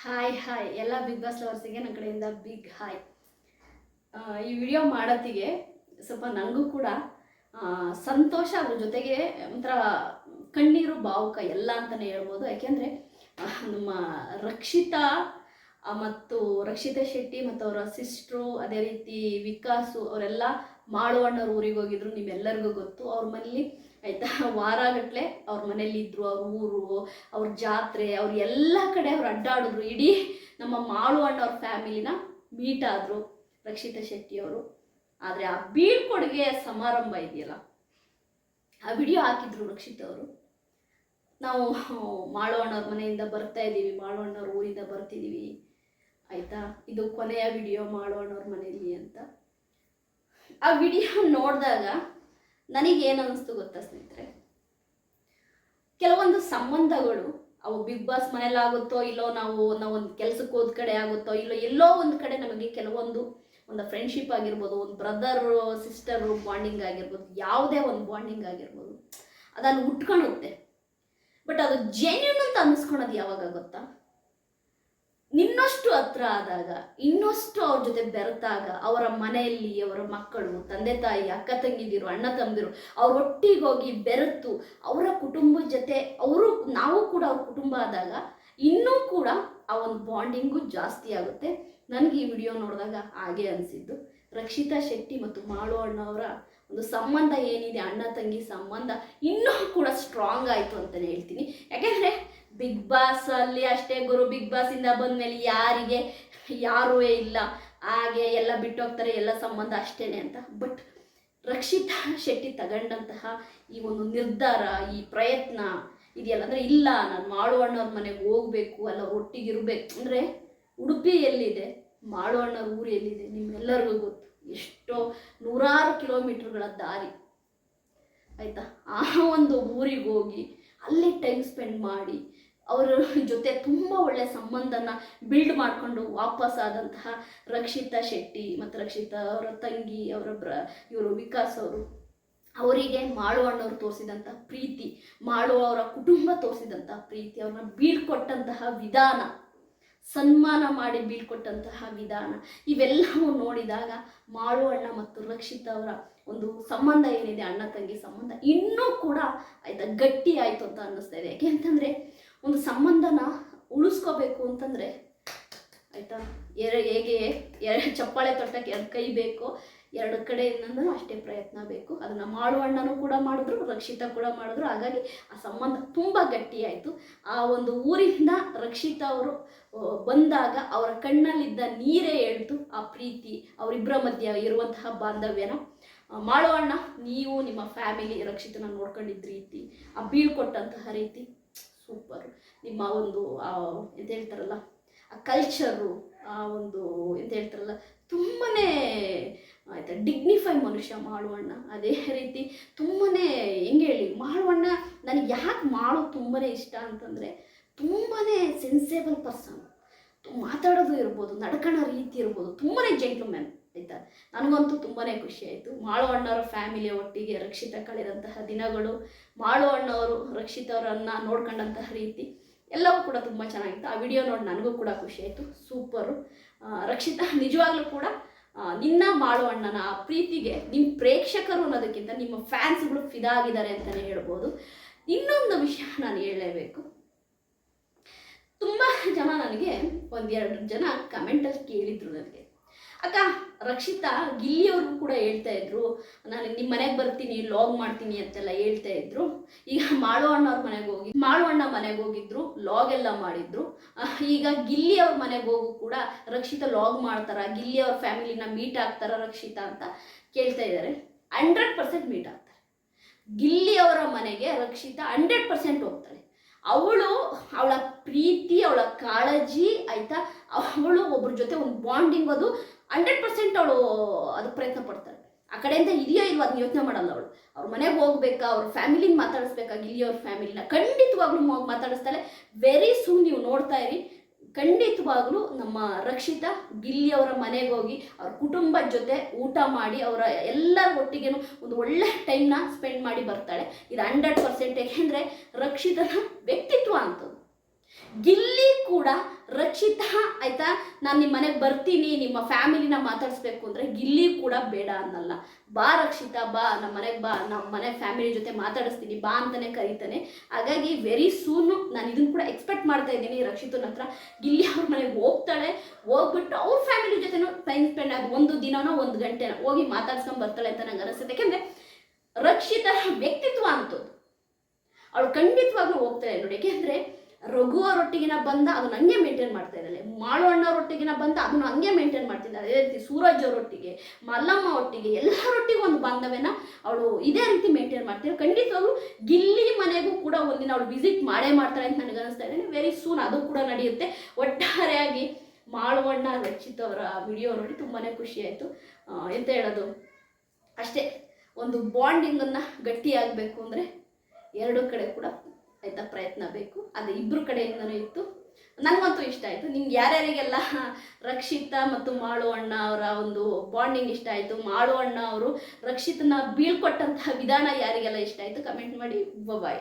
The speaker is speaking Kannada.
ಹಾಯ್ ಎಲ್ಲ ಬಿಗ್ ಬಾಸ್ ಲವರ್ಸಿಗೆ ನನ್ನ ಕಡೆಯಿಂದ ಬಿಗ್ ಹಾಯ್. ಈ ವಿಡಿಯೋ ಮಾಡೋತ್ತಿಗೆ ಸ್ವಲ್ಪ ನನಗೂ ಕೂಡ ಸಂತೋಷ, ಅದ್ರ ಜೊತೆಗೆ ಒಂಥರ ಕಣ್ಣೀರು ಭಾವುಕ ಎಲ್ಲ ಅಂತಲೇ ಹೇಳ್ಬೋದು. ಯಾಕೆಂದರೆ ನಮ್ಮ ರಕ್ಷಿತಾ ಮತ್ತು ರಕ್ಷಿತಾ ಶೆಟ್ಟಿ ಮತ್ತು ಅವರ ಸಿಸ್ಟ್ರು, ಅದೇ ರೀತಿ ವಿಕಾಸು ಅವರೆಲ್ಲ ಮಾಳುವಣ್ಣವ್ರ ಊರಿಗೆ ಹೋಗಿದ್ರು. ನಿಮ್ಮೆಲ್ಲರಿಗೂ ಗೊತ್ತು. ಅವ್ರ ಮನೇಲಿ ಆಯಿತಾ ವಾರಗಟ್ಟಲೆ ಅವ್ರ ಮನೇಲಿ ಇದ್ದರು. ಅವ್ರ ಊರು, ಅವ್ರ ಜಾತ್ರೆ, ಅವ್ರು ಎಲ್ಲ ಕಡೆ ಅವ್ರು ಅಡ್ಡಾಡಿದ್ರು. ಇಡೀ ನಮ್ಮ ಮಾಳುವಣ್ಣವ್ರ ಫ್ಯಾಮಿಲಿನ ಮೀಟ್ ಆದರು ರಕ್ಷಿತಾ ಶೆಟ್ಟಿಯವರು. ಆದರೆ ಆ ಬೀಳ್ಕೊಡುಗೆ ಸಮಾರಂಭ ಇದೆಯಲ್ಲ, ಆ ವಿಡಿಯೋ ಹಾಕಿದ್ರು ರಕ್ಷಿತಾ ಅವರು. ನಾವು ಮಾಳುವಣ್ಣವ್ರ ಮನೆಯಿಂದ ಬರ್ತಾ ಇದ್ದೀವಿ, ಮಾಳುವಣ್ಣವ್ರ ಊರಿಂದ ಬರ್ತಿದ್ದೀವಿ ಆಯಿತಾ, ಇದು ಕೊನೆಯ ವಿಡಿಯೋ ಮಾಳುವಣ್ಣವ್ರ ಮನೆಯಲ್ಲಿ ಅಂತ. ಆ ವಿಡಿಯೋ ನೋಡಿದಾಗ ನನಗೇನು ಅನ್ನಿಸ್ತು ಗೊತ್ತಾ ಸ್ನೇಹಿತರೆ, ಕೆಲವೊಂದು ಸಂಬಂಧಗಳು ಅವು ಬಿಗ್ ಬಾಸ್ ಮನೇಲಾಗುತ್ತೋ ಇಲ್ಲೋ, ನಾವು ಒಂದು ಕೆಲಸಕ್ಕೆ ಹೋದ ಕಡೆ ಆಗುತ್ತೋ ಇಲ್ಲೋ, ಎಲ್ಲೋ ಒಂದು ಕಡೆ ನಮಗೆ ಕೆಲವೊಂದು ಫ್ರೆಂಡ್ಶಿಪ್ ಆಗಿರ್ಬೋದು, ಒಂದು ಬ್ರದರು ಸಿಸ್ಟರು ಬಾಂಡಿಂಗ್ ಆಗಿರ್ಬೋದು, ಯಾವುದೇ ಒಂದು ಬಾಂಡಿಂಗ್ ಆಗಿರ್ಬೋದು, ಅದನ್ನು ಉಟ್ಕೊಳುತ್ತೆ. ಬಟ್ ಅದು ಜೆನ್ಯೂನ್ ಅಂತ ಅನ್ನಿಸ್ಕೊಳೋದು ಯಾವಾಗ ಗೊತ್ತಾ, ನಿನ್ನಷ್ಟು ಹತ್ರ ಆದಾಗ, ಇನ್ನಷ್ಟು ಅವ್ರ ಜೊತೆ ಬೆರೆತಾಗ, ಅವರ ಮನೆಯಲ್ಲಿ ಅವರ ಮಕ್ಕಳು, ತಂದೆ ತಾಯಿ, ಅಕ್ಕ ತಂಗಿದಿರು, ಅಣ್ಣ ತಮ್ಮದಿರು ಅವ್ರ ಒಟ್ಟಿಗೆ ಹೋಗಿ ಬೆರೆತು ಅವರ ಕುಟುಂಬದ ಜೊತೆ ನಾವು ಕೂಡ ಅವ್ರ ಕುಟುಂಬ ಆದಾಗ ಇನ್ನೂ ಕೂಡ ಆ ಒಂದು ಬಾಂಡಿಂಗು ಜಾಸ್ತಿ ಆಗುತ್ತೆ. ನನಗೆ ಈ ವಿಡಿಯೋ ನೋಡಿದಾಗ ಹಾಗೆ ಅನಿಸಿದ್ದು. ರಕ್ಷಿತಾ ಶೆಟ್ಟಿ ಮತ್ತು ಮಾಳುವಣ್ಣವರ ಒಂದು ಸಂಬಂಧ ಏನಿದೆ, ಅಣ್ಣ ತಂಗಿ ಸಂಬಂಧ ಇನ್ನೂ ಕೂಡ ಸ್ಟ್ರಾಂಗ್ ಆಯಿತು ಅಂತಲೇ ಹೇಳ್ತೀನಿ. ಯಾಕೆಂದರೆ ಬಿಗ್ ಬಾಸ್ ಅಲ್ಲಿ ಅಷ್ಟೇ ಗುರು, ಬಿಗ್ ಬಾಸಿಂದ ಬಂದಮೇಲೆ ಯಾರೂ ಇಲ್ಲ, ಹಾಗೆ ಎಲ್ಲ ಬಿಟ್ಟೋಗ್ತಾರೆ, ಎಲ್ಲ ಸಂಬಂಧ ಅಷ್ಟೇ ಅಂತ. ಬಟ್ ರಕ್ಷಿತಾ ಶೆಟ್ಟಿ ತಗೊಂಡಂತಹ ಈ ಒಂದು ನಿರ್ಧಾರ, ಈ ಪ್ರಯತ್ನ ಇದೆಯಲ್ಲ, ಅಂದರೆ ಇಲ್ಲ ನಾನು ಮಾಳುವಣ್ಣವ್ರ ಮನೆಗೆ ಹೋಗಬೇಕು, ಅಲ್ಲ ಒಟ್ಟಿಗಿರ್ಬೇಕು ಅಂದರೆ, ಉಡುಪಿ ಎಲ್ಲಿದೆ, ಮಾಳುವಣ್ಣವ್ರ ಊರು ಎಲ್ಲಿದೆ ನಿಮ್ಮೆಲ್ಲರಿಗೂ ಗೊತ್ತು. ಎಷ್ಟೋ ನೂರಾರು ಕಿಲೋಮೀಟರ್ಗಳ ದಾರಿ ಆಯಿತಾ. ಆ ಒಂದು ಊರಿಗೆ ಹೋಗಿ ಅಲ್ಲಿ ಟೈಮ್ ಸ್ಪೆಂಡ್ ಮಾಡಿ ಅವರ ಜೊತೆ ತುಂಬ ಒಳ್ಳೆಯ ಸಂಬಂಧನ ಬಿಲ್ಡ್ ಮಾಡಿಕೊಂಡು ವಾಪಸ್ ಆದಂತಹ ರಕ್ಷಿತಾ ಶೆಟ್ಟಿ ಮತ್ತು ರಕ್ಷಿತಾ ಅವರ ತಂಗಿ, ಇವರು ವಿಕಾಸ್ ಅವರಿಗೆ ಮಾಳುವಣ್ಣವ್ರು ತೋರಿಸಿದಂಥ ಪ್ರೀತಿ, ಅವರ ಕುಟುಂಬ ತೋರಿಸಿದಂಥ ಪ್ರೀತಿ, ಅವ್ರನ್ನ ಬೀಳ್ಕೊಟ್ಟಂತಹ ವಿಧಾನ, ಸನ್ಮಾನ ಮಾಡಿ ಬೀಳ್ಕೊಟ್ಟಂತಹ ವಿಧಾನ, ಇವೆಲ್ಲವೂ ನೋಡಿದಾಗ ಮಾಳುವಣ್ಣ ಮತ್ತು ರಕ್ಷಿತಾ ಅವರ ಒಂದು ಸಂಬಂಧ ಏನಿದೆ, ಅಣ್ಣ ತಂಗಿ ಸಂಬಂಧ ಇನ್ನೂ ಕೂಡ ಆಯಿತಾ ಗಟ್ಟಿ ಆಯಿತು ಅಂತ ಅನ್ನಿಸ್ತಾ ಇದೆ. ಯಾಕೆ ಅಂತಂದರೆ, ಒಂದು ಸಂಬಂಧನ ಉಳಿಸ್ಕೋಬೇಕು ಅಂತಂದರೆ ಆಯಿತಾ, ಹೇಗೆ ಚಪ್ಪಾಳೆ ತೊಟ್ಟಕ್ಕೆ 2 ಕೈ ಬೇಕು, 2 ಕಡೆಯಿಂದನೂ ಅಷ್ಟೇ ಪ್ರಯತ್ನ ಬೇಕು. ಅದನ್ನು ಮಾಳುವಣ್ಣನೂ ಕೂಡ ಮಾಡಿದ್ರು, ರಕ್ಷಿತಾ ಕೂಡ ಮಾಡಿದ್ರು. ಹಾಗಾಗಿ ಆ ಸಂಬಂಧ ತುಂಬ ಗಟ್ಟಿಯಾಯಿತು. ಆ ಒಂದು ಊರಿಂದ ರಕ್ಷಿತಾ ಅವರು ಬಂದಾಗ ಅವರ ಕಣ್ಣಲ್ಲಿದ್ದ ನೀರೇ ಹೇಳ್ತು ಆ ಪ್ರೀತಿ, ಅವರಿಬ್ಬರ ಮಧ್ಯೆ ಇರುವಂತಹ ಬಾಂಧವ್ಯನ. ಮಾಳುವಣ್ಣ, ನೀವು ನಿಮ್ಮ ಫ್ಯಾಮಿಲಿ ರಕ್ಷಿತನ ನೋಡ್ಕೊಂಡಿದ್ದ ರೀತಿ, ಆ ಬೀಳ್ಕೊಟ್ಟಂತಹ ರೀತಿ ಸೂಪರ್. ನಿಮ್ಮ ಒಂದು ಎಂತ ಹೇಳ್ತಾರಲ್ಲ, ಆ ಕಲ್ಚರು, ಆ ಒಂದು ಎಂತ ಹೇಳ್ತಾರಲ್ಲ, ತುಂಬಾ ಆಯಿತಾ ಡಿಗ್ನಿಫೈ ಮನುಷ್ಯ ಮಾಳುವಣ್ಣ. ಅದೇ ರೀತಿ ತುಂಬಾ ಹೆಂಗೆ ಹೇಳಿ, ಮಾಳುವಣ್ಣ ನನಗೆ ಯಾಕೆ ತುಂಬಾ ಇಷ್ಟ ಅಂತಂದರೆ, ತುಂಬಾ ಸೆನ್ಸೇಬಲ್ ಪರ್ಸನ್. ಮಾತಾಡೋದು ಇರ್ಬೋದು, ನಡ್ಕಣ ರೀತಿ ಇರ್ಬೋದು, ತುಂಬಾ ಜೆಂಟ್ಲ್ಮ್ಯಾನ್ ಆಯಿತಾ. ನನಗಂತೂ ತುಂಬಾ ಖುಷಿ ಆಯಿತು. ಮಾಳುವಣ್ಣವರ ಫ್ಯಾಮಿಲಿಯ ಒಟ್ಟಿಗೆ ರಕ್ಷಿತಾ ಕಳೆದಂತಹ ದಿನಗಳು, ಮಾಳುವಣ್ಣವರು ರಕ್ಷಿತಾ ಅವರನ್ನು ನೋಡ್ಕೊಂಡಂತಹ ರೀತಿ ಎಲ್ಲವೂ ಕೂಡ ತುಂಬ ಚೆನ್ನಾಗಿತ್ತು. ಆ ವಿಡಿಯೋ ನೋಡಿ ನನಗೂ ಕೂಡ ಖುಷಿ ಆಯಿತು. ಸೂಪರು. ರಕ್ಷಿತಾ, ನಿಜವಾಗ್ಲೂ ಕೂಡ ನಿನ್ನ ಮಾಳುವಣ್ಣನ ಆ ಪ್ರೀತಿಗೆ ನಿಮ್ಮ ಪ್ರೇಕ್ಷಕರು ಅನ್ನೋದಕ್ಕಿಂತ ನಿಮ್ಮ ಫ್ಯಾನ್ಸ್ಗಳು ಫಿದಾ ಆಗಿದ್ದಾರೆ ಅಂತಲೇ ಹೇಳ್ಬೋದು. ಇನ್ನೊಂದು ವಿಷಯ ನಾನು ಹೇಳಲೇಬೇಕು. ತುಂಬ ಜನ ನನಗೆ 1-2 ಜನ ಕಮೆಂಟಲ್ಲಿ ಕೇಳಿದ್ರು ನನಗೆ, ಅಕ್ಕ ರಕ್ಷಿತಾ ಗಿಲ್ಲಿಯವ್ರಿಗೂ ಕೂಡ ಹೇಳ್ತಾ ಇದ್ರು, ನಾನು ನಿಮ್ಮ ಮನೆಗೆ ಬರ್ತೀನಿ, ಲಾಗ್ ಮಾಡ್ತೀನಿ ಅಂತೆಲ್ಲ ಹೇಳ್ತಾ ಇದ್ರು. ಈಗ ಮಾಳುವಣ್ಣ ಮನೆಗೆ ಹೋಗಿದ್ರು, ಲಾಗ್ ಎಲ್ಲ ಮಾಡಿದ್ರು. ಈಗ ಗಿಲ್ಲಿಯವ್ರ ಮನೆಗೆ ಹೋಗು ಕೂಡ ರಕ್ಷಿತಾ ಲಾಗ್ ಮಾಡ್ತಾರ, ಗಿಲ್ಲಿಯವ್ರ ಫ್ಯಾಮಿಲಿನ ಮೀಟ್ ಆಗ್ತಾರ ರಕ್ಷಿತಾ ಅಂತ ಕೇಳ್ತಾ ಇದ್ದಾರೆ. 100% ಮೀಟ್ ಆಗ್ತಾರೆ. ಗಿಲ್ಲಿಯವರ ಮನೆಗೆ ರಕ್ಷಿತಾ 100% ಹೋಗ್ತಾಳೆ. ಅವಳ ಪ್ರೀತಿ, ಅವಳ ಕಾಳಜಿ ಆಯಿತಾ, ಅವಳು ಒಬ್ಬರ ಜೊತೆ ಒಂದು ಬಾಂಡಿಂಗ್, ಅದು 100% ಅವಳು ಅದು ಪ್ರಯತ್ನ ಪಡ್ತಾಳೆ. ಆ ಕಡೆಯಿಂದ ಇದೆಯೋ ಇಲ್ವೋ ಅದನ್ನ ಯೋಚನೆ ಮಾಡಲ್ಲ ಅವಳು. ಅವ್ರ ಮನೆಗೆ ಹೋಗ್ಬೇಕಾ, ಅವ್ರ ಫ್ಯಾಮಿಲಿನ ಮಾತಾಡಿಸ್ಬೇಕಾ, ಗಿಲ್ಲಿಯವ್ರ ಫ್ಯಾಮಿಲಿನ ಖಂಡಿತವಾಗ್ಲೂ ಮಾತಾಡಿಸ್ತಾಳೆ. ವೆರಿ ಸೂನ್ ನೀವು ನೋಡ್ತಾ ಇರಿ. ಖಂಡಿತವಾಗ್ಲೂ ನಮ್ಮ ರಕ್ಷಿತಾ ಗಿಲ್ಲಿಯವರ ಮನೆಗೆ ಹೋಗಿ ಅವ್ರ ಕುಟುಂಬದ ಜೊತೆ ಊಟ ಮಾಡಿ, ಅವರ ಎಲ್ಲರ ಒಟ್ಟಿಗೆ ಒಂದು ಒಳ್ಳೆ ಟೈಮ್ನ ಸ್ಪೆಂಡ್ ಮಾಡಿ ಬರ್ತಾಳೆ. ಇದು 100%. ಏಕೆಂದರೆ ರಕ್ಷಿತನ ವ್ಯಕ್ತಿತ್ವ ಅಂತದ್ದು. ಗಿಲ್ಲಿ ಕೂಡ ರಕ್ಷಿತಾ ಆಯ್ತಾ, ನಾನು ನಿಮ್ಮ ಮನೆಗೆ ಬರ್ತೀನಿ, ನಿಮ್ಮ ಫ್ಯಾಮಿಲಿನ ಮಾತಾಡಿಸ್ಬೇಕು ಅಂದರೆ ಗಿಲ್ಲಿ ಕೂಡ ಬೇಡ ಅನ್ನಲ್ಲ. ಬಾ ರಕ್ಷಿತಾ ಬಾ, ನಮ್ಮ ಮನೆಗೆ ಬಾ, ನಮ್ಮ ಮನೆ ಫ್ಯಾಮಿಲಿ ಜೊತೆ ಮಾತಾಡಿಸ್ತೀನಿ ಬಾ ಅಂತಲೇ ಕರೀತಾನೆ. ಹಾಗಾಗಿ ವೆರಿ ಸೂನು ನಾನು ಇದನ್ನು ಕೂಡ ಎಕ್ಸ್ಪೆಕ್ಟ್ ಮಾಡ್ತಾ ಇದ್ದೀನಿ ರಕ್ಷಿತನ ಹತ್ರ. ಗಿಲ್ಲಿ ಅವ್ರ ಮನೆಗೆ ಹೋಗ್ತಾಳೆ, ಹೋಗ್ಬಿಟ್ಟು ಅವ್ರ ಫ್ಯಾಮಿಲಿ ಜೊತೆನೂ ಟೈಮ್ ಸ್ಪೆಂಡ್ ಆಗಿ ಒಂದು ದಿನನೋ ಒಂದು ಗಂಟೆನೋ ಹೋಗಿ ಮಾತಾಡ್ಸ್ಕೊಂಡು ಬರ್ತಾಳೆ ಅಂತ ನಂಗೆ ಅನಿಸುತ್ತೆ. ಯಾಕೆಂದರೆ ರಕ್ಷಿತರ ವ್ಯಕ್ತಿತ್ವ ಅಂತದ್ದು ಅವಳು ಖಂಡಿತವಾಗ್ಲೂ ಹೋಗ್ತಾಳೆ ನೋಡಿ. ಯಾಕೆಂದರೆ ರಘು ಅವರೊಟ್ಟಿಗಿನ ಬಂದ ಅದನ್ನ ಹಂಗೆ ಮೇಂಟೈನ್ ಮಾಡ್ತಾ ಇದ್ದಾಳೆ, ಮಾಳು ಅಣ್ಣವರೊಟ್ಟಿಗಿನ ಬಂದ ಅದನ್ನು ಹಂಗೆ ಮೇಂಟೈನ್ ಮಾಡ್ತಿದ್ದಾಳೆ. ಅದೇ ರೀತಿ ಸೂರಜ್ ಅವರೊಟ್ಟಿಗೆ, ಮಲ್ಲಮ್ಮ ಒಟ್ಟಿಗೆ, ಎಲ್ಲರೊಟ್ಟಿಗೆ ಒಂದು ಬಾಂಧವ್ಯನ ಅವಳು ಇದೇ ರೀತಿ ಮೇಂಟೈನ್ ಮಾಡ್ತಾಳೆ. ಖಂಡಿತವಾಗ್ಲೂ ಗಿಲ್ಲಿ ಮನೆಗೂ ಕೂಡ ಒಂದಿನ ಅವಳು ವಿಸಿಟ್ ಮಾಡೇ ಮಾಡ್ತಾಳೆ ಅಂತ ನನಗೆ ಅನಿಸ್ತಾ ಇದೆ. ವೆರಿ ಸೂನ್ ಅದು ಕೂಡ ನಡೆಯುತ್ತೆ. ಒಟ್ಟಾರೆಯಾಗಿ ಮಾಳುವಣ್ಣ ರಕ್ಷಿತ್ ಅವರ ವಿಡಿಯೋ ನೋಡಿ ತುಂಬಾ ಖುಷಿ ಆಯಿತು. ಎಂತ ಹೇಳೋದು, ಅಷ್ಟೇ ಒಂದು ಬಾಂಡಿಂಗನ್ನು ಗಟ್ಟಿಯಾಗಬೇಕು ಅಂದರೆ ಎರಡೂ ಕಡೆ ಕೂಡ ಆಯಿತಾ ಪ್ರಯತ್ನ ಬೇಕು. ಅದು ಇಬ್ಬರು ಕಡೆಯಿಂದನೂ ಇತ್ತು. ನನಗಂತೂ ಇಷ್ಟ ಆಯಿತು. ನಿಮ್ಗೆ ಯಾರ್ಯಾರಿಗೆಲ್ಲ ರಕ್ಷಿತಾ ಮತ್ತು ಮಾಳು ಅಣ್ಣ ಅವರ ಒಂದು ಬಾಂಡಿಂಗ್ ಇಷ್ಟ ಆಯಿತು, ಮಾಳು ಅಣ್ಣ ಅವರು ರಕ್ಷಿತನ ಬೀಳ್ಕೊಟ್ಟಂತಹ ವಿಧಾನ ಯಾರಿಗೆಲ್ಲ ಇಷ್ಟ ಆಯಿತು ಕಮೆಂಟ್ ಮಾಡಿ. ಬಾಯ್.